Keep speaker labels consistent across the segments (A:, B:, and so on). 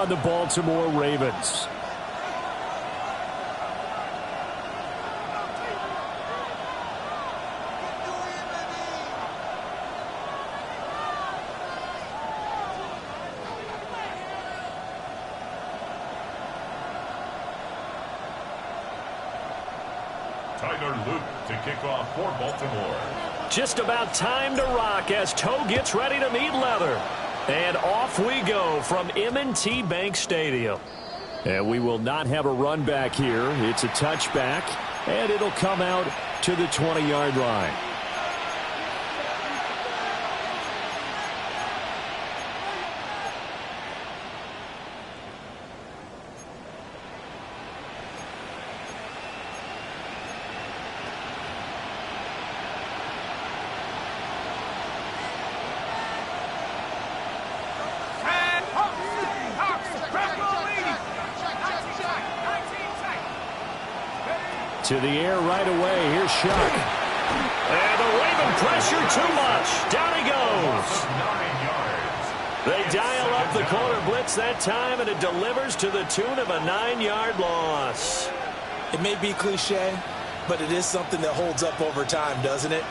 A: on the Baltimore Ravens.
B: To kick off for Baltimore.
A: Just about time to rock as Toe gets ready to meet leather. And off we go from M&T Bank Stadium. And we will not have a run back here. It's a touchback, and it'll come out to the 20-yard line. To the air right away. Here's Shuck. And the Raven pressure too much. Down he goes. They dial up the corner blitz that time, and it delivers to the tune of a 9-yard loss.
C: It may be cliche, but it is something that holds up over time, doesn't it?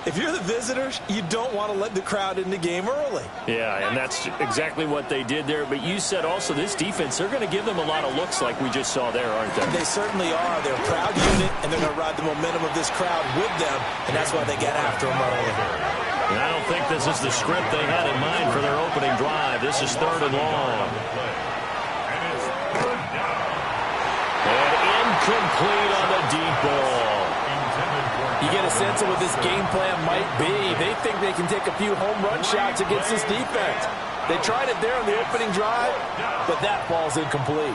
C: If you're the visitors, you don't want to let the crowd in the game early.
A: Yeah, and that's exactly what they did there. But you said also this defense, they're going to give them a lot of looks like we just saw there, aren't they?
C: They certainly are. They're a proud unit, and they're going to ride the momentum of this crowd with them, and that's why they get after them early.
A: And I don't think this is the script they had in mind for their opening drive. This is 3rd and long. And incomplete on the deep ball.
C: You get a sense of what this game plan might be. They think they can take a few home run shots against this defense. They tried it there on the opening drive, but that ball's incomplete.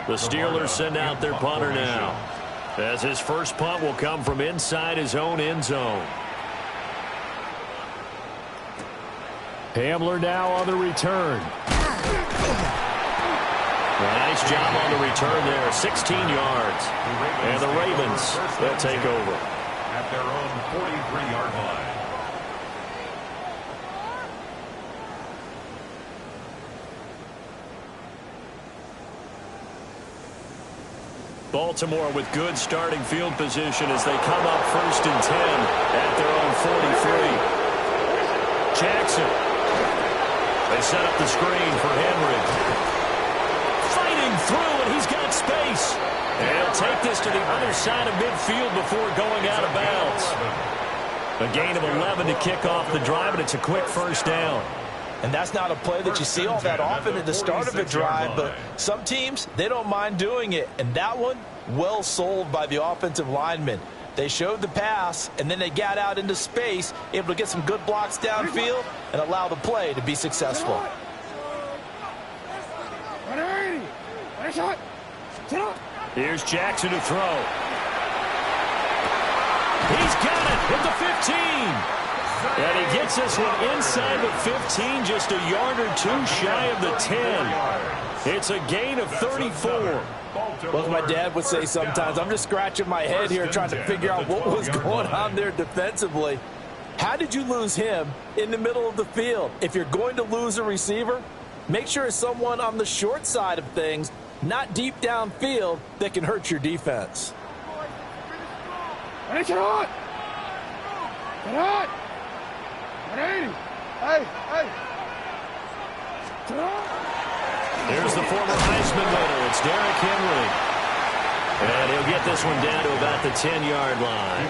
A: The Steelers send out their punter now, as his first punt will come from inside his own end zone. Hamler now on the return. Nice job on the return there, 16 yards. And the Ravens, they'll take over.
B: At their own 43-yard line.
A: Baltimore with good starting field position as they come up 1st and 10 at their own 43. Jackson. They set up the screen for Henry. Fighting through, and he's got space. And he'll take this to the other side of midfield before going out of bounds. A gain of 11 to kick off the drive, and it's a quick first down.
C: And that's not a play that you see all that often at the start of a drive, but some teams, they don't mind doing it. And that one, well sold by the offensive lineman. They showed the pass, and then they got out into space, able to get some good blocks downfield and allow the play to be successful.
A: Here's Jackson to throw. He's got it at the 15. And he gets this one inside the 15, just a yard or two shy of the 10. It's a gain of 34.
C: Well, as my dad would say sometimes, I'm just scratching my head here trying to figure out what was going on there defensively. How did you lose him in the middle of the field? If you're going to lose a receiver, make sure it's someone on the short side of things, not deep downfield, that can hurt your defense.
D: Get on! Get on! Hey!
A: There's the former Heisman winner. It's Derrick Henry. And he'll get this one down to about the 10-yard line.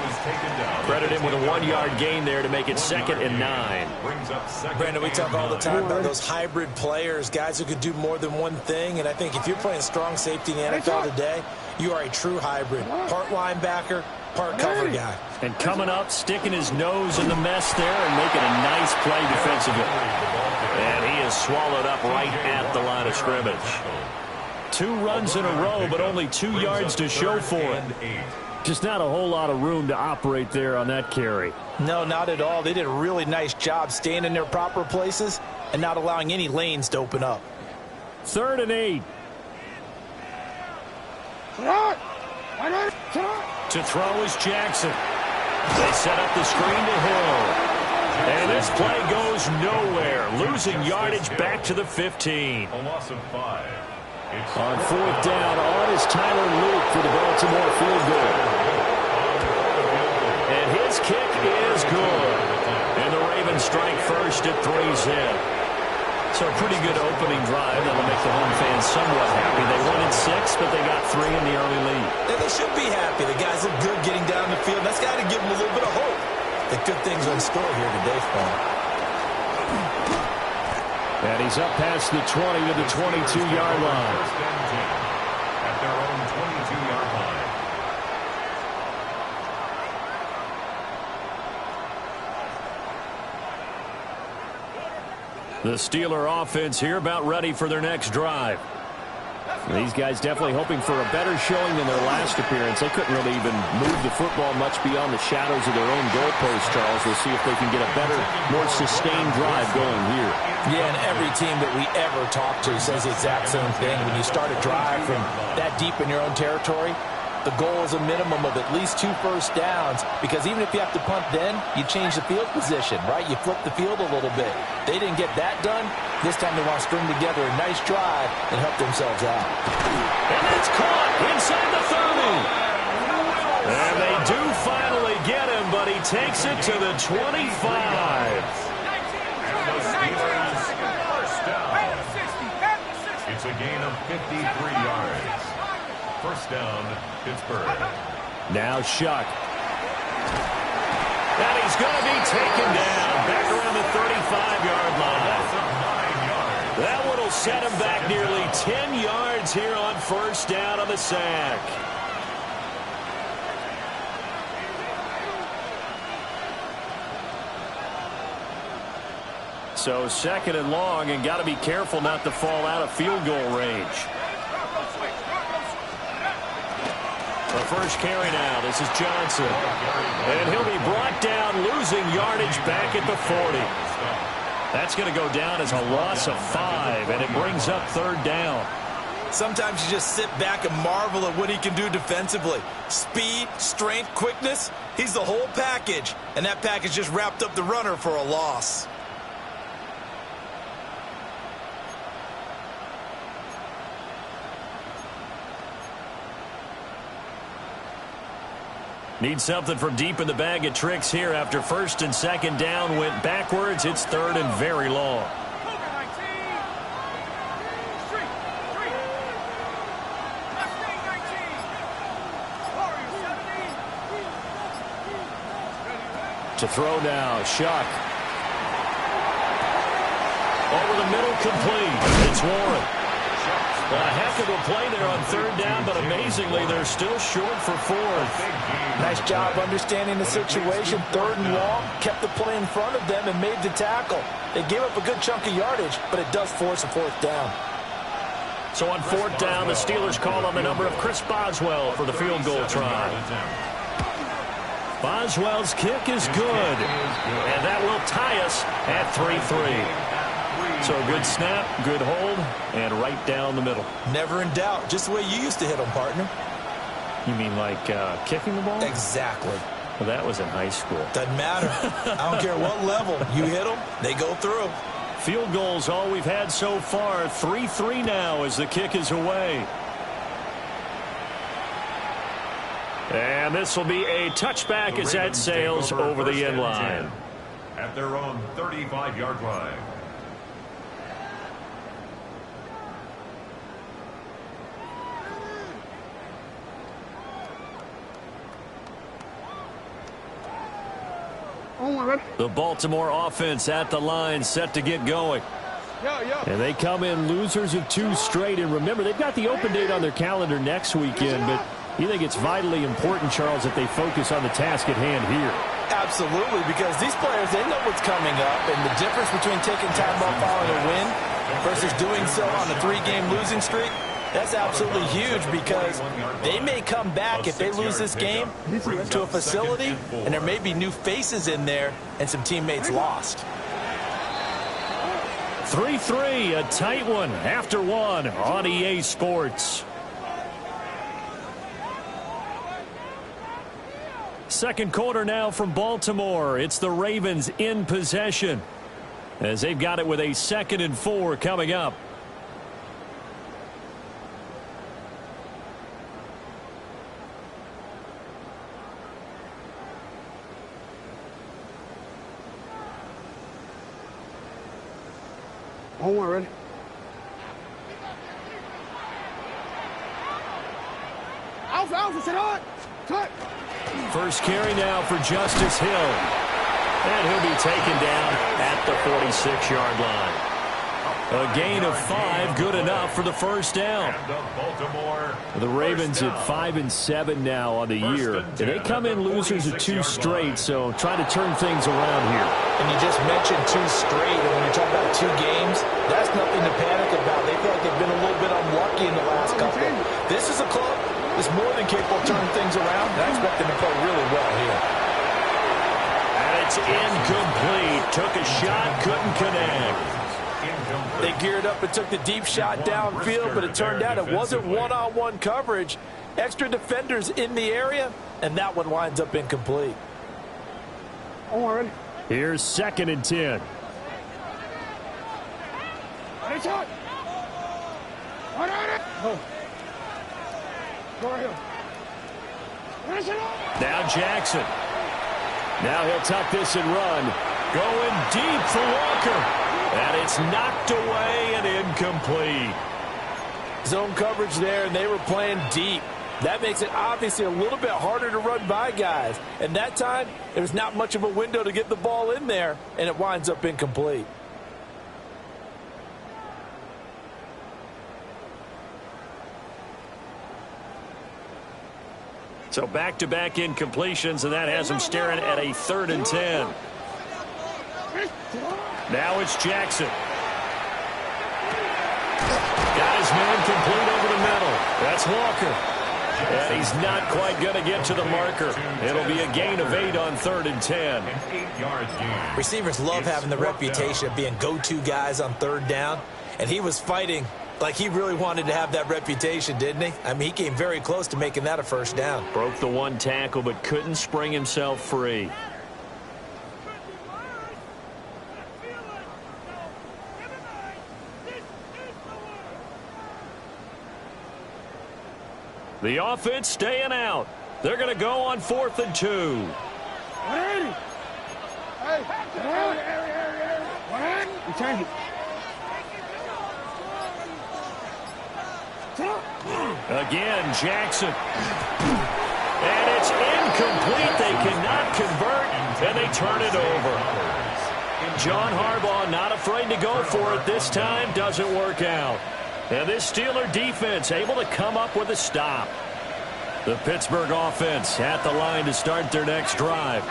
A: Credit him with a 1-yard gain there to make it 2nd and 9.
C: Brandon, we talk all the time about those hybrid players, guys who could do more than one thing. And I think if you're playing strong safety in the NFL today, you are a true hybrid. Part linebacker, part cover guy.
A: And coming up, sticking his nose in the mess there and making a nice play defensively. And he is swallowed up right at the line of scrimmage. 2 runs in a row, but only 2 yards to show for it. Just not a whole lot of room to operate there on that carry.
C: No, not at all. They did a really nice job staying in their proper places and not allowing any lanes to open up.
A: 3rd and 8. To throw is Jackson. They set up the screen to Hill. And this play goes nowhere. Losing yardage back to the 15.
B: A loss of 5.
A: On fourth down, on is Tyler Luke for the Baltimore field goal. And his kick is good. And the Ravens strike first at 3-zip. So a pretty good opening drive that'll make the home fans somewhat happy. They won in 6, but they got 3 in the early lead.
C: And they should be happy. The guys look good getting down the field. That's got to give them a little bit of hope that good things are in store here today for them.
A: And he's up past the 20 to the 22-yard line.
B: At their own 22-yard line.
A: The Steeler offense here about ready for their next drive. These guys definitely hoping for a better showing than their last appearance. They couldn't really even move the football much beyond the shadows of their own goalpost, Charles. We'll see if they can get a better, more sustained drive going here.
C: Yeah, and every team that we ever talk to says the exact same thing. When you start a drive from that deep in your own territory, the goal is a minimum of at least 2 first downs, because even if you have to punt then, you change the field position, right? You flip the field a little bit. They didn't get that done. This time they want to string together a nice drive and help themselves out.
A: And it's caught inside the 30. And they do finally get him, but he takes it to the 25.
B: It's a gain of 53 yards. First down, Pittsburgh.
A: Now Shuck. And he's going to be taken down back around the 35-yard line. That one will set him back nearly 10 yards here on first down on the sack. So second and long, and got to be careful not to fall out of field goal range. The first carry now. This is Johnson. And he'll be brought down, losing yardage back at the 40. That's going to go down as a loss of 5, and it brings up third down.
C: Sometimes you just sit back and marvel at what he can do defensively. Speed, strength, quickness. He's the whole package. And that package just wrapped up the runner for a loss.
A: Need something from deep in the bag of tricks here after first and second down went backwards. It's third and very long. To throw now, Shuck. Over the middle, complete. It's Warren. A heck of a play there on third down, but amazingly, they're still short for fourth.
C: Nice job understanding the situation. Third and long, kept the play in front of them and made the tackle. They gave up a good chunk of yardage, but it does force a fourth down.
A: So on fourth down, the Steelers call on the number of Chris Boswell for the field goal try. Boswell's kick is good, and that will tie us at 3-3. So a good snap, good hold, and right down the middle.
C: Never in doubt. Just the way you used to hit them, partner.
A: You mean like kicking the ball?
C: Exactly.
A: Well, that was in high school.
C: Doesn't matter. I don't care what level. You hit them, they go through.
A: Field goals all we've had so far. 3-3 now as the kick is away. And this will be a touchback as that sails over the end line.
B: At their own 35-yard line.
A: The Baltimore offense at the line, set to get going. And they come in losers of 2 straight. And remember, they've got the open date on their calendar next weekend, but you think it's vitally important, Charles, that they focus on the task at hand here?
C: Absolutely, because these players, they know what's coming up, and the difference between taking time off following a win versus doing so on a 3-game losing streak, that's absolutely huge, because they may come back if they lose this game to a facility, and there may be new faces in there and some teammates lost.
A: 3-3, a tight one after one on EA Sports. Second quarter now from Baltimore. It's the Ravens in possession as they've got it with a 2nd and 4 coming up.
D: On one, ready? Alpha, sit on. Cut.
A: First carry now for Justice Hill. And he'll be taken down at the 46-yard line. A gain of 5, good enough for the first down. The Ravens at 5-7 now on the year. They come in losers of 2 straight, so trying to turn things around here.
C: And you just mentioned 2 straight, and when you're talking about 2 games, that's nothing to panic about. They feel like they've been a little bit unlucky in the last couple. This is a club that's more than capable of turning things around, and I expect them to play really well here.
A: And it's incomplete. Took a shot, couldn't connect.
C: They geared up and took the deep shot downfield, but it turned out it wasn't one-on-one coverage. Extra defenders in the area, and that one winds up incomplete.
A: Here's 2nd and 10. Now Jackson. Now he'll tuck this and run. Going deep for Walker. And it's knocked away and incomplete.
C: Zone coverage there, and they were playing deep. That makes it obviously a little bit harder to run by guys. And that time, there was not much of a window to get the ball in there, and it winds up incomplete.
A: So back-to-back incompletions, and that has him staring at a 3rd and 10. Now it's Jackson. Got his man complete over the middle. That's Walker. And he's not quite going to get to the marker. It'll be a gain of 8 on 3rd and 10.
C: Receivers love having the reputation of being go-to guys on 3rd down, and he was fighting like he really wanted to have that reputation, didn't he? I mean, he came very close to making that a 1st down.
A: Broke the 1 tackle, but couldn't spring himself free. The offense staying out. They're going to go on 4th and 2. Again, Jackson. And it's incomplete. They cannot convert, and they turn it over. John Harbaugh not afraid to go for it this time. Doesn't work out. And this Steeler defense able to come up with a stop. The Pittsburgh offense at the line to start their next drive.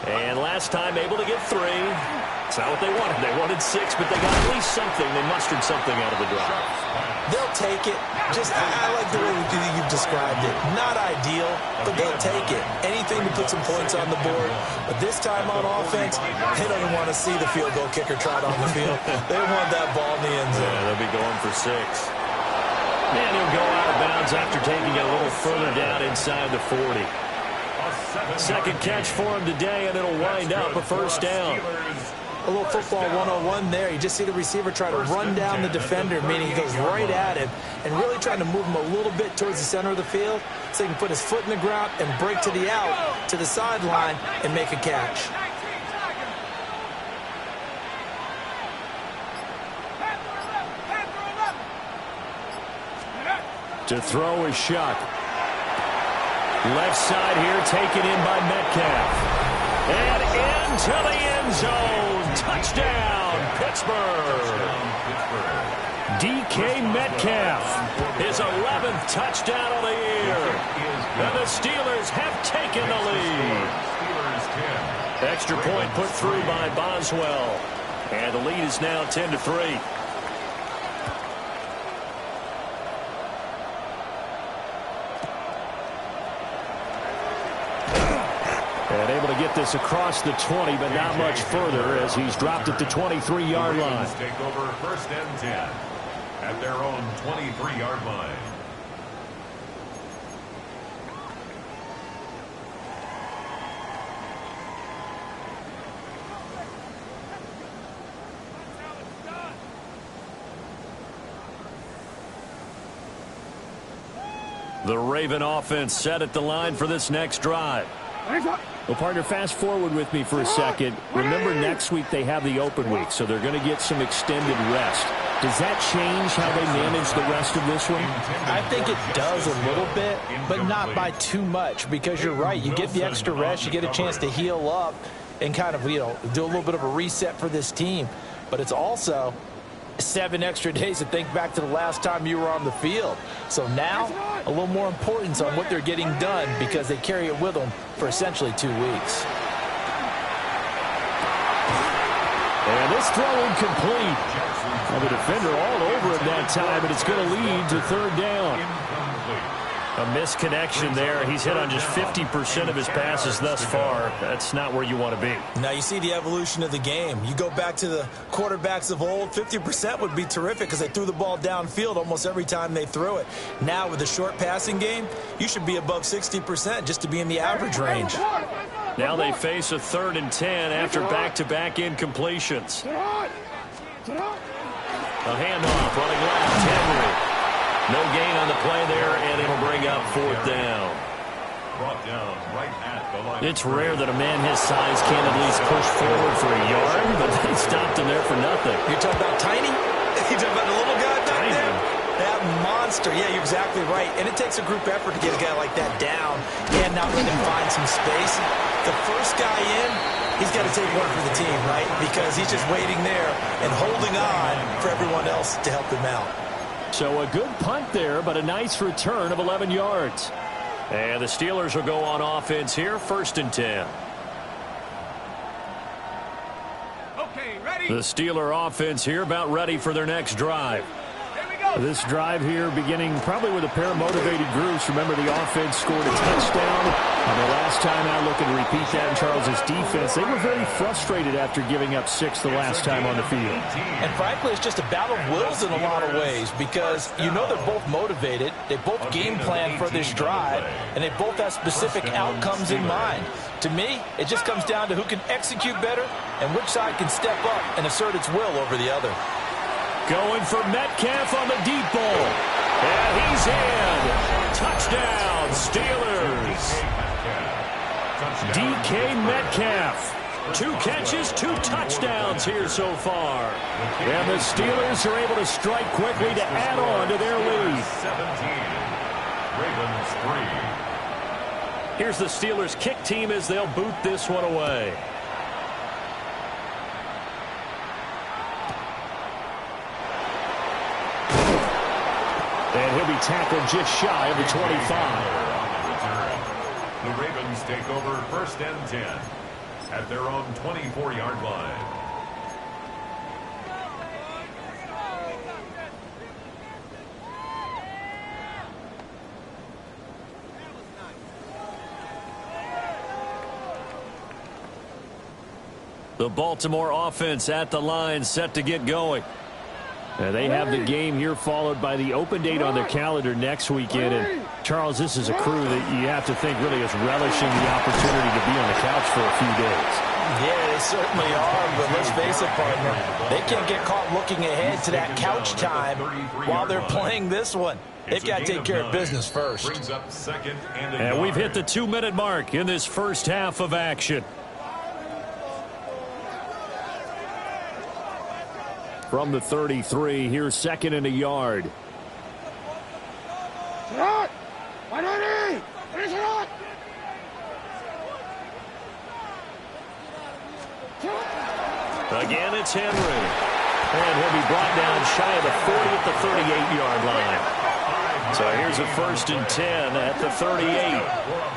A: And last time able to get 3. It's not what they wanted. They wanted 6, but they got at least something. They mustered something out of the drive.
C: They'll take it. I like the way you've described it. Not ideal, but they'll take it. Anything to put some points on the board. But this time on offense, they don't even want to see the field goal kicker trot on the field. They want that ball in the end zone.
A: Yeah, they'll be going for 6. And he'll go out of bounds after taking it a little further down inside the 40. Second catch for him today, and it'll wind up a 1st down.
C: A little football 101 there. You just see the receiver try to run down the defender, meaning he goes right at him and really trying to move him a little bit towards the center of the field so he can put his foot in the ground and break to the out, to the sideline, and make a catch.
A: To throw is Shuck. Left side here taken in by Metcalf. And into the end zone. Touchdown, Pittsburgh. DK Metcalf, his 11th touchdown of the year. And the Steelers have taken the lead. Extra point put through by Boswell. And the lead is now 10-3. And able to get this across the 20, but not much further as he's dropped it to 23-yard line.
B: Take over 1st and 10 at their own 23-yard line.
A: The Raven offense set at the line for this next drive.
E: Well, partner, fast forward with me for a second. Remember, next week they have the open week, so they're going to get some extended rest. Does that change how they manage the rest of this one?
C: I think it does a little bit, but not by too much, because you're right. You get the extra rest, you get a chance to heal up and kind of, do a little bit of a reset for this team. But it's also 7 extra days to think back to the last time you were on the field. So now, a little more importance on what they're getting done because they carry it with them for essentially 2 weeks.
A: And this throw incomplete. Well, the defender all over it that time, and it's going to lead to third down. A misconnection there. He's hit on just 50% of his passes thus far. That's not where you want to be.
C: Now you see the evolution of the game. You go back to the quarterbacks of old, 50% would be terrific because they threw the ball downfield almost every time they threw it. Now with the short passing game, you should be above 60% just to be in the average range.
A: Now they face a 3rd and 10 after back-to-back incompletions. A handoff running left, Henry. No gain on the play there, and it'll bring up 4th down. It's rare that a man his size can't at least push forward for a yard, but they stopped him there for nothing.
C: You're talking about tiny? You're talking about the little guy back there? That monster. Yeah, you're exactly right. And it takes a group effort to get a guy like that down and not let him find some space. The first guy in, he's got to take one for the team, right? Because he's just waiting there and holding on for everyone else to help him out.
A: So a good punt there, but a nice return of 11 yards. And the Steelers will go on offense here, 1st and 10.
D: Okay, ready?
A: The Steeler offense here about ready for their next drive.
E: This drive here beginning probably with a pair of motivated groups. Remember, the offense scored a touchdown on their last time out. Looking to repeat that in Charles's defense. They were very frustrated after giving up 6 the last time on the field.
C: And frankly, it's just a battle of wills in a lot of ways because they're both motivated. They both game plan for this drive, and they both have specific outcomes in mind. To me, it just comes down to who can execute better and which side can step up and assert its will over the other.
A: Going for Metcalf on the deep ball. And he's in. Touchdown, Steelers. DK Metcalf. 2 catches, 2 touchdowns here so far. And the Steelers are able to strike quickly to add on to their lead.
B: 17. Ravens 3.
A: Here's the Steelers kick team as they'll boot this one away.
E: And he'll be tackled just shy of the 25.
B: The Ravens take over 1st and 10 at their own 24-yard line.
A: The Baltimore offense at the line set to get going.
E: They have the game here followed by the open date on their calendar next weekend. And Charles, this is a crew that you have to think really is relishing the opportunity to be on the couch for a few days.
C: Yeah, they certainly are, but let's face it, partner. They can't get caught looking ahead to that couch time while they're playing this one. They've got to take care of business first.
A: And we've hit the 2-minute mark in this first half of action.
E: From the 33, here's 2nd and a yard.
A: Again, it's Henry. And he'll be brought down shy of the 40 at the 38-yard line. So here's a 1st and 10 at the 38.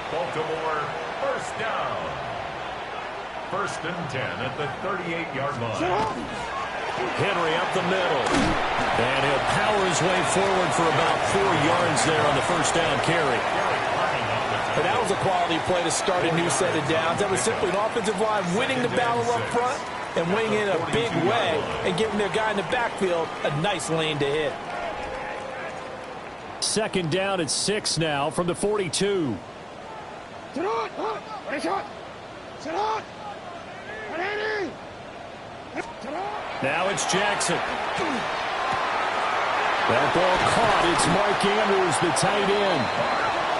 B: Baltimore, 1st down. 1st and 10 at the 38-yard line.
A: Henry up the middle. And he'll power his way forward for about 4 yards there on the 1st down carry.
C: But that was a quality play to start a new set of downs. That was simply an offensive line winning the battle up front and winning in a big way and giving their guy in the backfield a nice lane to hit.
E: 2nd down at 6 now from the 42.
A: Now it's Jackson.
E: That ball caught. It's Mark Andrews, the tight end.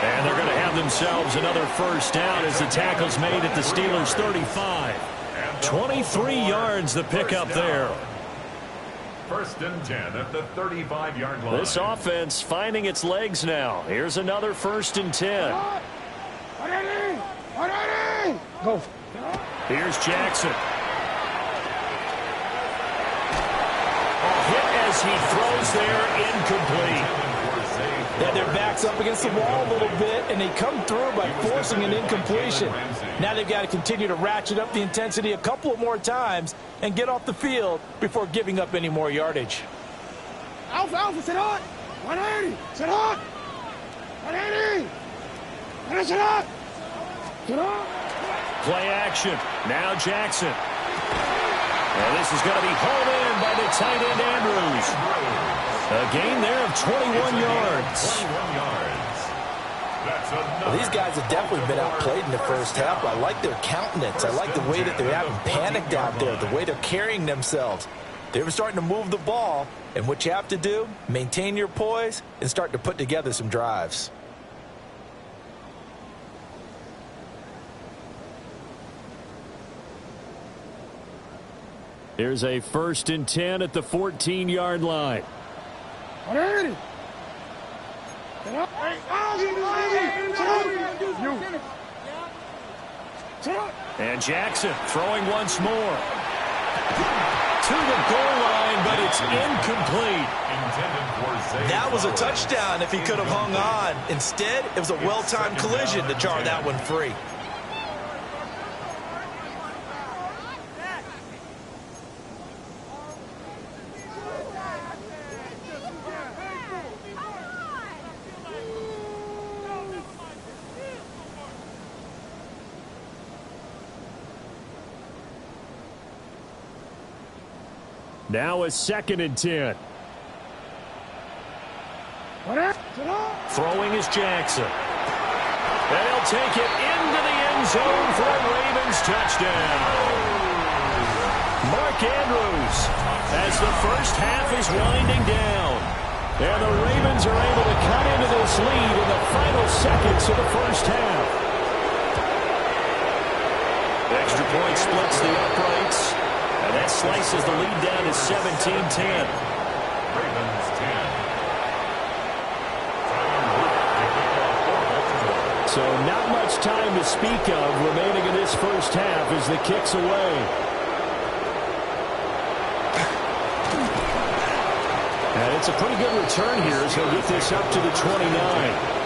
A: And they're going to have themselves another first down as the tackle's made at the Steelers' 35. 23 yards the pickup there.
B: First and 10 at the 35-yard line.
A: This offense finding its legs now. Here's another first and 10.
F: Go.
A: Here's Jackson. Hit as he throws there, incomplete.
C: Yeah, their back's up against the wall a little bit, and they come through by forcing an incompletion. Now they've got to continue to ratchet up the intensity a couple of more times and get off the field before giving up any more yardage.
F: Alpha, sit on. 180, sit on. 180. Sit on. Sit on.
A: Play action. Now Jackson. And this is going to be hauled in by the tight end Andrews. A gain there of 21 yards.
B: 21 yards.
C: Well, these guys have definitely been outplayed in the first half. I like their countenance. I like the way that they haven't panicked out there, the way they're carrying themselves. They were starting to move the ball, and what you have to do, maintain your poise and start to put together some drives.
E: Here's a first and 10 at the 14-yard line.
F: 180.
A: And Jackson throwing once more. To the goal line, but it's incomplete.
C: That was a touchdown if he could have hung on. Instead, it was a well-timed collision to jar that one free.
E: Now a second and 10.
A: Throwing is Jackson. And he'll take it into the end zone for a Ravens touchdown. Mark Andrews as the first half is winding down. And the Ravens are able to cut into this lead in the final seconds of the first half. Extra point splits the uprights. And that slices the lead down to 17-10.
B: Ravens 10.
E: So not much time to speak of remaining in this first half as the kick's away. And it's a pretty good return here as he'll get this up to the 29.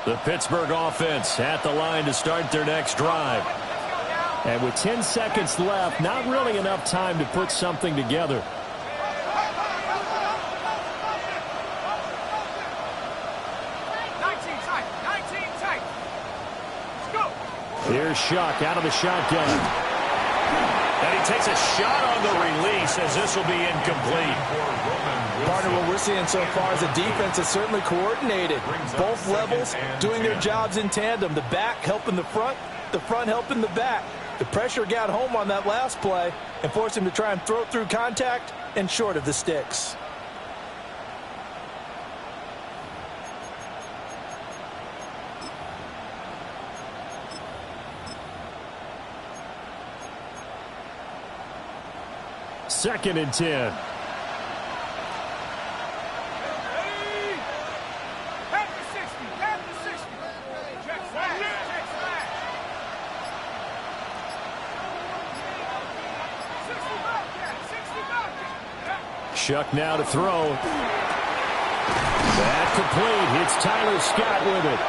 A: The Pittsburgh offense at the line to start their next drive.
E: And with 10 seconds left, not really enough time to put something together. Here's Shuck out of the shotgun.
A: And he takes a shot on the release as this will be incomplete.
C: Partner, what we're seeing so far is the defense is certainly coordinated. Both levels doing their jobs in tandem. The back helping the front helping the back. The pressure got home on that last play and forced him to try and throw through contact and short of the sticks.
E: Second and 10.
A: Shuck now to throw. That complete. It's Tyler Scott with it.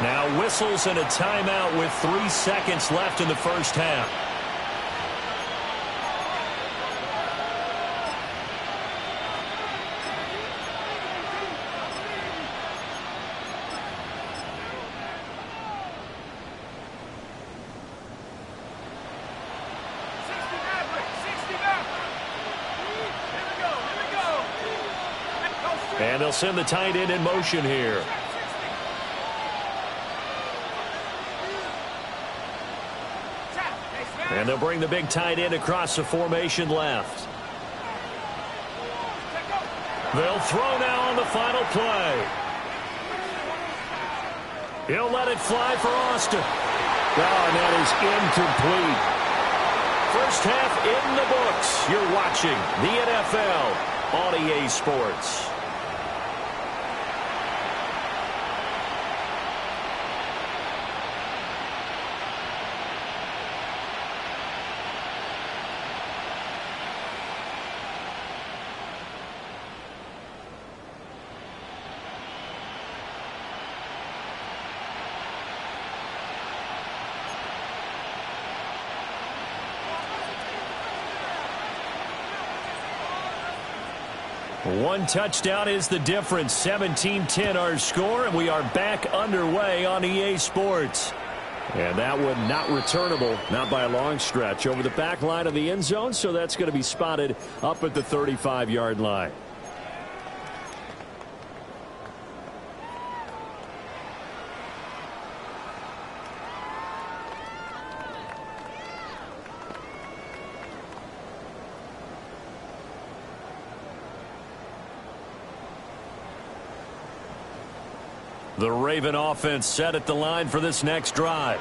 A: Now whistles and a timeout with 3 seconds left in the first half. And they'll send the tight end in motion here. And they'll bring the big tight end across the formation left. They'll throw now on the final play. He'll let it fly for Austin.
E: Oh, and that is incomplete.
A: First half in the books. You're watching the NFL on EA Sports. One touchdown is the difference. 17-10 our score, and we are back underway on EA Sports.
E: And that one not returnable, not by a long stretch, over the back line of the end zone, so that's going to be spotted up at the 35-yard line.
A: The Raven offense set at the line for this next drive.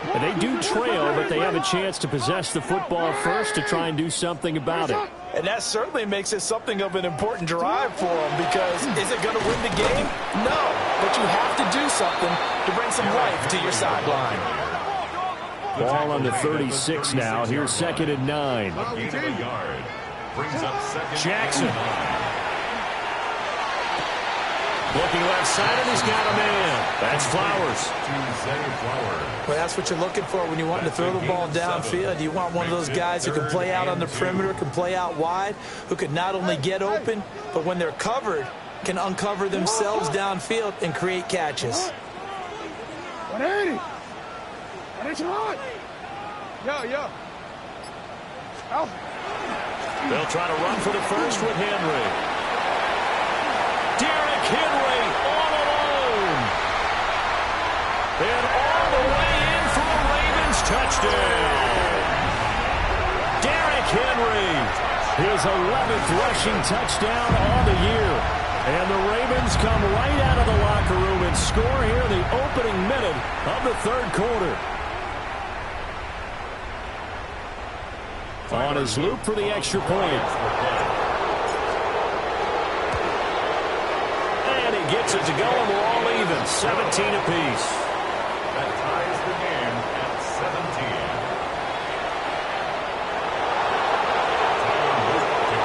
E: And they do trail, but they have a chance to possess the football first to try and do something about it.
C: And that certainly makes it something of an important drive for them, because is it going to win the game? No, but you have to do something to bring some life to your sideline.
E: Ball on the 36 now. Here's 2nd and 9.
A: Jackson. Looking left side, and he's got a man. That's Flowers.
C: Well, that's what you're looking for when you want to throw the ball downfield. You want one of those guys who can play out on the perimeter, can play out wide, who can not only get open, but when they're covered, can uncover themselves downfield and create catches.
F: 180. That's right. Yeah.
A: They'll try to run for the first with Henry. Henry all alone. And all the way in for a Ravens touchdown. Derrick Henry.
E: His 11th rushing touchdown on the year. And the Ravens come right out of the locker room and score here in the opening minute of the third quarter. On his loop for the extra point.
A: Gets it to go, and we're all even. 17 apiece.
B: That ties the game at 17.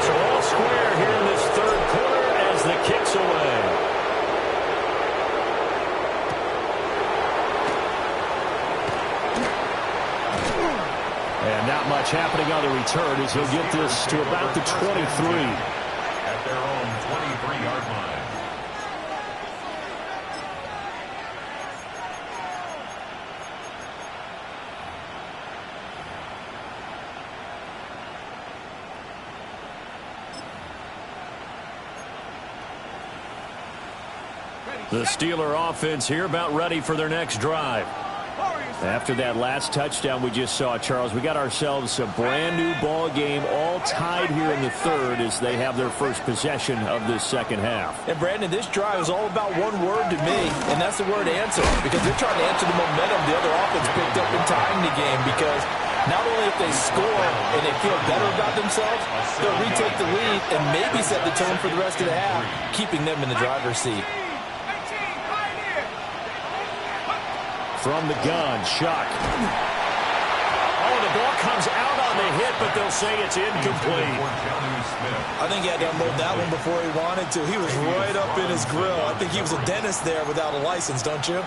A: So all square here in this third quarter as the kick's away.
E: And not much happening on the return as he'll get this to about the 23.
B: At their own 23-yard line.
A: The Steeler offense here about ready for their next drive.
E: After that last touchdown we just saw, Charles, we got ourselves a brand new ball game, all tied here in the third as they have their first possession of this second half.
C: And Brandon, this drive is all about one word to me, and that's the word answer, because they're trying to answer the momentum the other offense picked up in tying the game, because not only if they score and they feel better about themselves, they'll retake the lead and maybe set the tone for the rest of the half, keeping them in the driver's seat.
E: From the gun, Shuck.
A: Oh, the ball comes out on the hit, but they'll say it's incomplete.
C: I think he had to unload that one before he wanted to. He was right up in his grill. I think he was a dentist there without a license, don't you?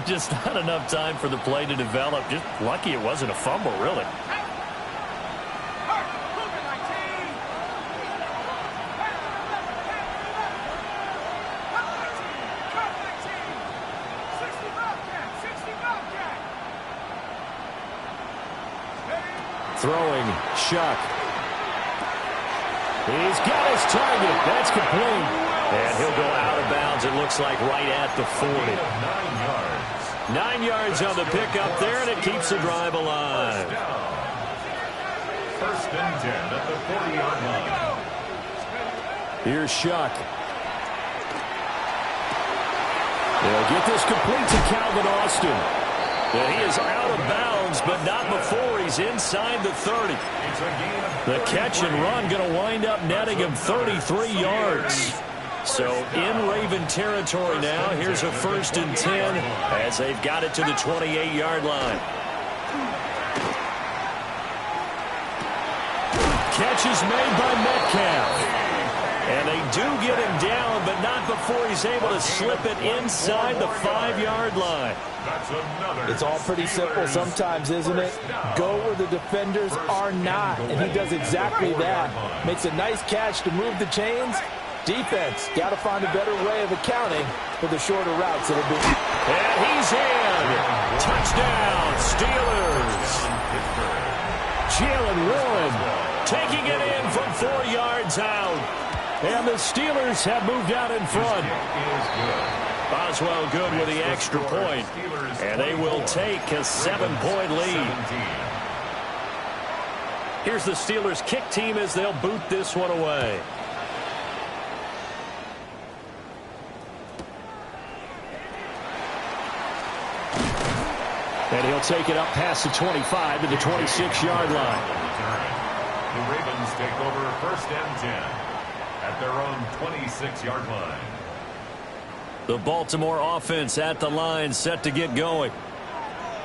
A: Just not enough time for the play to develop. Just lucky it wasn't a fumble, really.
E: Throwing, Shuck. He's got his target. That's complete.
A: And he'll go out of bounds, it looks like, right at the 40.
B: 9 yards.
A: 9 yards on the pickup there, and it keeps the drive alive.
B: First and 10 at the 40-yard line.
E: Here's Shuck. They'll get this complete to Calvin Austin.
A: And he is out of bounds, but not before he's inside the 30. The catch and run going to wind up netting him 33 yards. So in Raven territory now. Here's a first and 10 as they've got it to the 28-yard line. Catch is made by Metcalf. And they do get him down, but not before he's able to slip it inside the 5-yard line.
C: It's all pretty simple sometimes, isn't it? Go where the defenders are not, and he does exactly that. Makes a nice catch to move the chains. Defense, got to find a better way of accounting for the shorter routes that have been.
A: And he's in. Touchdown, Steelers.
E: Jalen Warren
A: Taking it in from 4 yards out.
E: And the Steelers have moved out in front.
A: Boswell good with the extra point. And they will take a 7-point lead. Here's the Steelers kick team as they'll boot this one away.
E: And he'll take it up past the 25 to the 26-yard line.
B: The Ravens take over first and 10 at their own 26-yard line.
A: The Baltimore offense at the line, set to get going.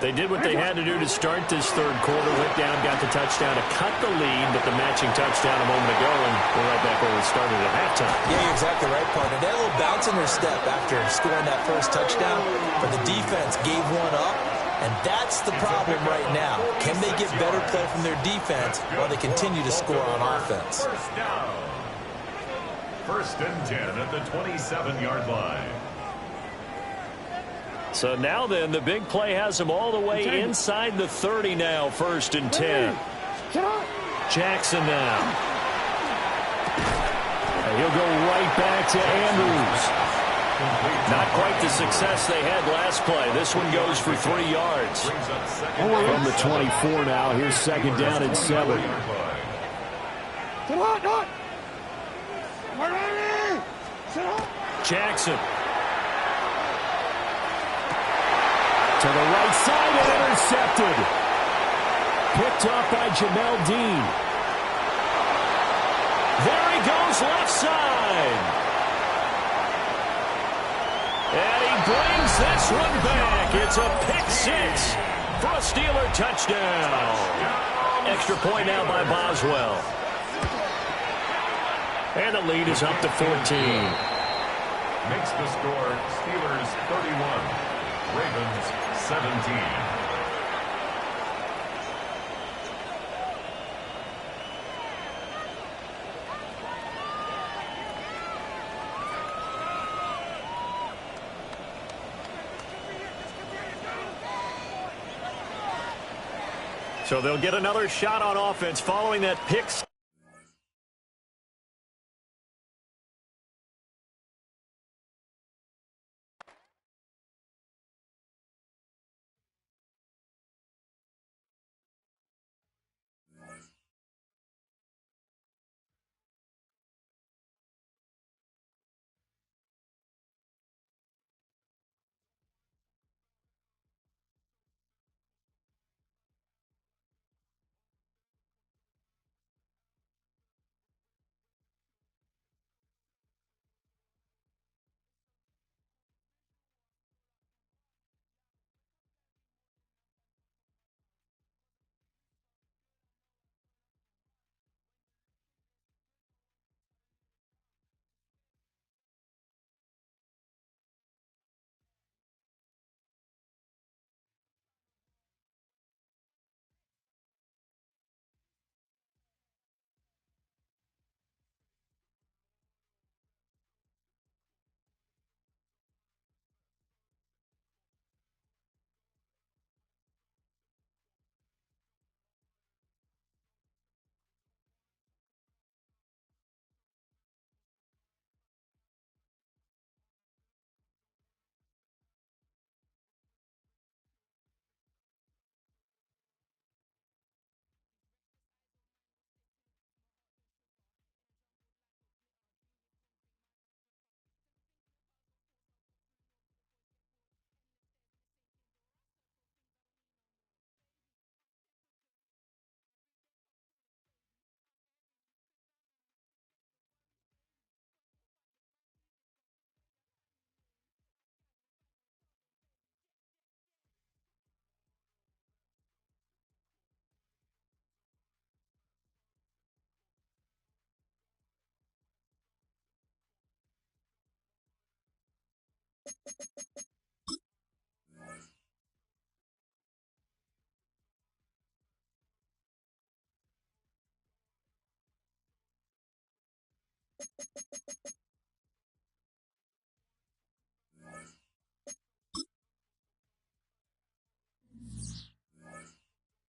A: They did what they had to do to start this third quarter. Went down, got the touchdown to cut the lead, but the matching touchdown a moment ago, and we're right back where we started at halftime.
C: Yeah, you're exactly right, partner. They had a little bounce in their step after scoring that first touchdown, but the defense gave one up, and that's the problem right now. Can they get better play from their defense while they continue to score on offense?
B: First down. First and 10 at the 27-yard line.
A: So now then, the big play has them all the way inside the 30 now, first and 10. Jackson now.
E: And he'll go right back to Andrews.
A: Not quite the success they had last play. This one goes for 3 yards.
E: From the 24 now, here's second down and 7.
A: Jackson.
E: To the right side and intercepted. Picked up by Jamel Dean.
A: There he goes left side. And he brings this one back. It's a pick six for a Steeler touchdown. Extra point now by Boswell. And the lead is up to 14.
B: Makes the score Steelers 31. Ravens 17.
A: So they'll get another shot on offense following that pick.